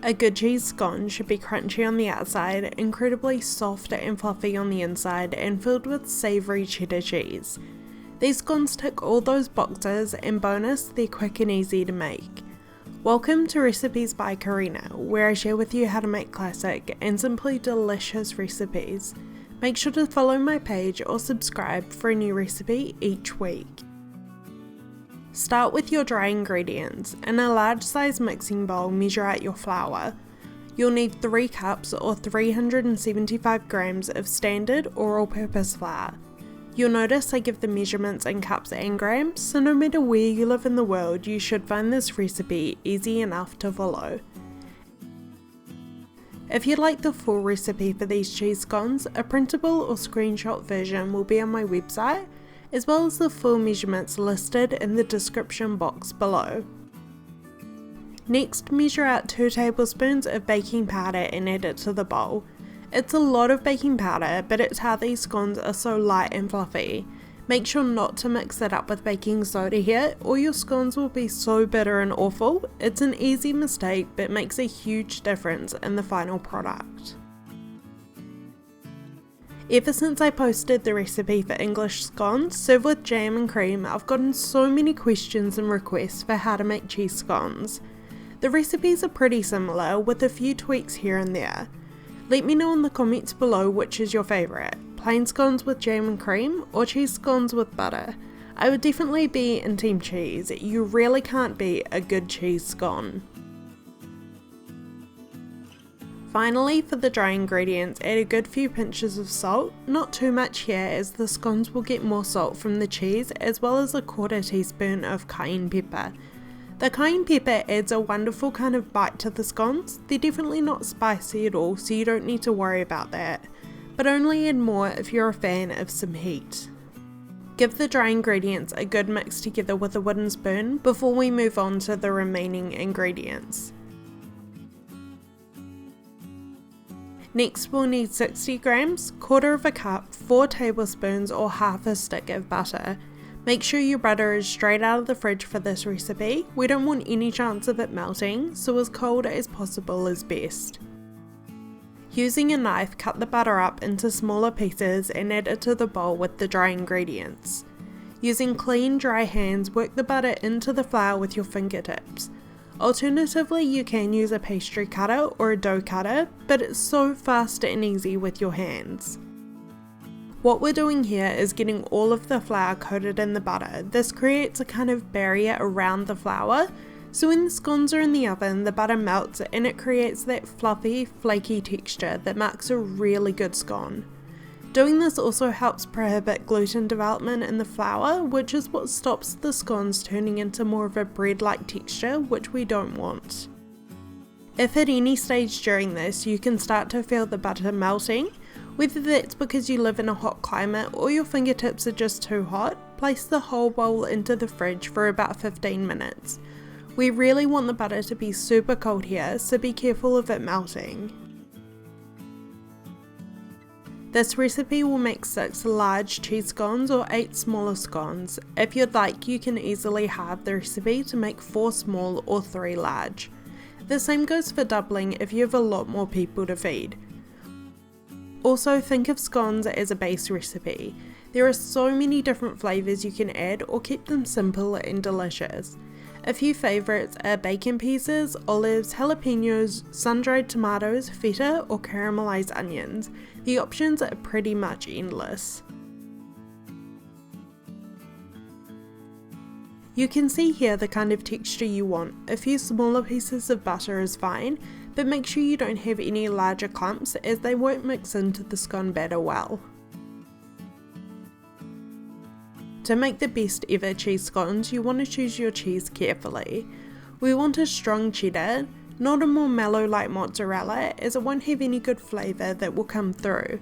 A good cheese scone should be crunchy on the outside, incredibly soft and fluffy on the inside, and filled with savoury cheddar cheese. These scones tick all those boxes, and bonus, they're quick and easy to make. Welcome to Recipes by Karina, where I share with you how to make classic and simply delicious recipes. Make sure to follow my page or subscribe for a new recipe each week. Start with your dry ingredients. In a large size mixing bowl, measure out your flour. You'll need 3 cups or 375 grams of standard or all-purpose flour. You'll notice I give the measurements in cups and grams, so no matter where you live in the world, you should find this recipe easy enough to follow. If you'd like the full recipe for these cheese scones, a printable or screenshot version will be on my website, as well as the full measurements listed in the description box below. Next, measure out 2 tablespoons of baking powder and add it to the bowl. It's a lot of baking powder, but it's how these scones are so light and fluffy. Make sure not to mix it up with baking soda here, or your scones will be so bitter and awful. It's an easy mistake, but makes a huge difference in the final product. Ever since I posted the recipe for English scones served with jam and cream, I've gotten so many questions and requests for how to make cheese scones. The recipes are pretty similar, with a few tweaks here and there. Let me know in the comments below which is your favourite, plain scones with jam and cream or cheese scones with butter. I would definitely be in team cheese. You really can't beat a good cheese scone. Finally, for the dry ingredients, add a good few pinches of salt, not too much here as the scones will get more salt from the cheese, as well as a 1/4 teaspoon of cayenne pepper. The cayenne pepper adds a wonderful kind of bite to the scones. They're definitely not spicy at all, so you don't need to worry about that, but only add more if you're a fan of some heat. Give the dry ingredients a good mix together with a wooden spoon before we move on to the remaining ingredients. Next, we'll need 60 grams, 1/4 cup, 4 tablespoons or half a stick of butter. Make sure your butter is straight out of the fridge for this recipe. We don't want any chance of it melting, so as cold as possible is best. Using a knife, cut the butter up into smaller pieces and add it to the bowl with the dry ingredients. Using clean, dry hands, work the butter into the flour with your fingertips. Alternatively, you can use a pastry cutter or a dough cutter, but it's so fast and easy with your hands. What we're doing here is getting all of the flour coated in the butter. This creates a kind of barrier around the flour, so when the scones are in the oven, the butter melts and it creates that fluffy, flaky texture that marks a really good scone. Doing this also helps prohibit gluten development in the flour, which is what stops the scones turning into more of a bread-like texture, which we don't want. If at any stage during this you can start to feel the butter melting, whether that's because you live in a hot climate or your fingertips are just too hot, place the whole bowl into the fridge for about 15 minutes. We really want the butter to be super cold here, so be careful of it melting. This recipe will make 6 large cheese scones or 8 smaller scones. If you'd like, you can easily halve the recipe to make 4 small or 3 large. The same goes for doubling if you have a lot more people to feed. Also, think of scones as a base recipe. There are so many different flavours you can add or keep them simple and delicious. A few favourites are bacon pieces, olives, jalapenos, sun-dried tomatoes, feta or caramelised onions. The options are pretty much endless. You can see here the kind of texture you want. A few smaller pieces of butter is fine, but make sure you don't have any larger clumps as they won't mix into the scone batter well. To make the best ever cheese scones, you want to choose your cheese carefully. We want a strong cheddar, not a more mellow like mozzarella, as it won't have any good flavour that will come through.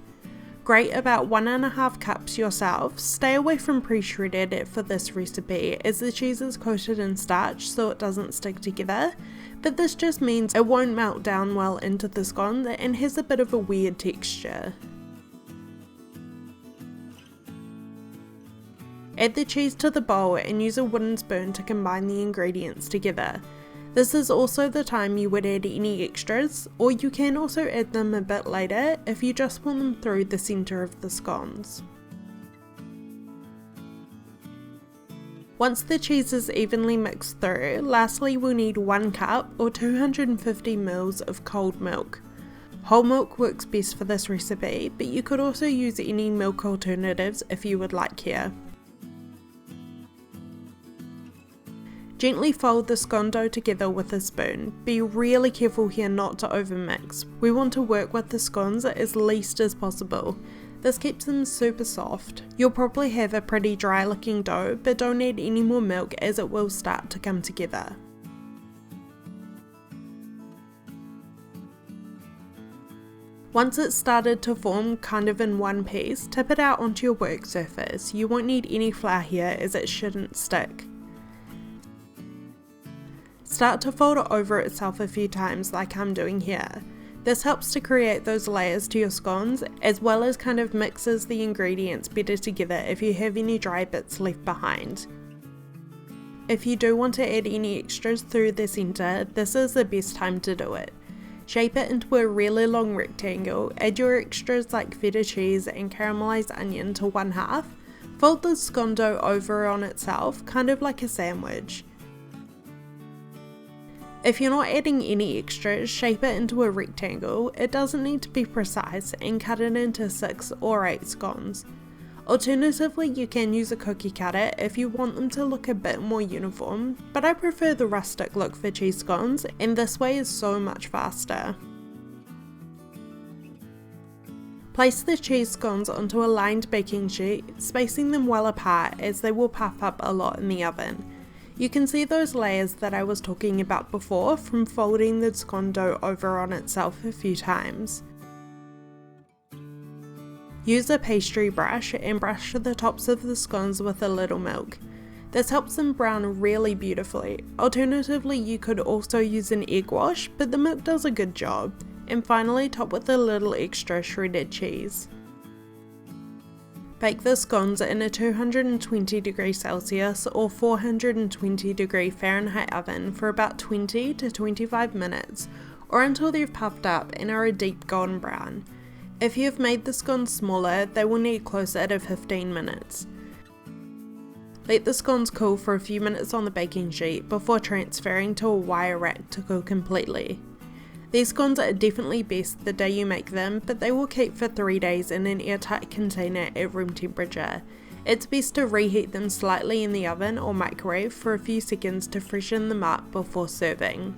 Grate about 1.5 cups yourself. Stay away from pre-shredded for this recipe as the cheese is coated in starch so it doesn't stick together, but this just means it won't melt down well into the scone and has a bit of a weird texture. Add the cheese to the bowl and use a wooden spoon to combine the ingredients together. This is also the time you would add any extras, or you can also add them a bit later if you just want them through the centre of the scones. Once the cheese is evenly mixed through, lastly we'll need 1 cup or 250 ml of cold milk. Whole milk works best for this recipe, but you could also use any milk alternatives if you would like here. Gently fold the scone dough together with a spoon. Be really careful here not to overmix. We want to work with the scones as least as possible. This keeps them super soft. You'll probably have a pretty dry looking dough, but don't add any more milk as it will start to come together. Once it's started to form kind of in one piece, tip it out onto your work surface. You won't need any flour here as it shouldn't stick. Start to fold it over itself a few times like I'm doing here. This helps to create those layers to your scones, as well as kind of mixes the ingredients better together if you have any dry bits left behind. If you do want to add any extras through the centre, this is the best time to do it. Shape it into a really long rectangle, add your extras like feta cheese and caramelised onion to 1/2, fold the scone dough over on itself, kind of like a sandwich. If you're not adding any extras, shape it into a rectangle. It doesn't need to be precise, and cut it into 6 or 8 scones. Alternatively, you can use a cookie cutter if you want them to look a bit more uniform, but I prefer the rustic look for cheese scones, and this way is so much faster. Place the cheese scones onto a lined baking sheet, spacing them well apart as they will puff up a lot in the oven. You can see those layers that I was talking about before from folding the scone dough over on itself a few times. Use a pastry brush and brush the tops of the scones with a little milk. This helps them brown really beautifully. Alternatively, you could also use an egg wash, but the milk does a good job. And finally, top with a little extra shredded cheese. Bake the scones in a 220°C or 420°F oven for about 20 to 25 minutes, or until they've puffed up and are a deep golden brown. If you've made the scones smaller, they will need closer to 15 minutes. Let the scones cool for a few minutes on the baking sheet before transferring to a wire rack to cool completely. These scones are definitely best the day you make them, but they will keep for 3 days in an airtight container at room temperature. It's best to reheat them slightly in the oven or microwave for a few seconds to freshen them up before serving.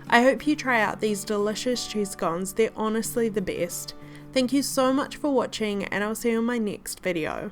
I hope you try out these delicious cheese scones, they're honestly the best. Thank you so much for watching, and I'll see you in my next video.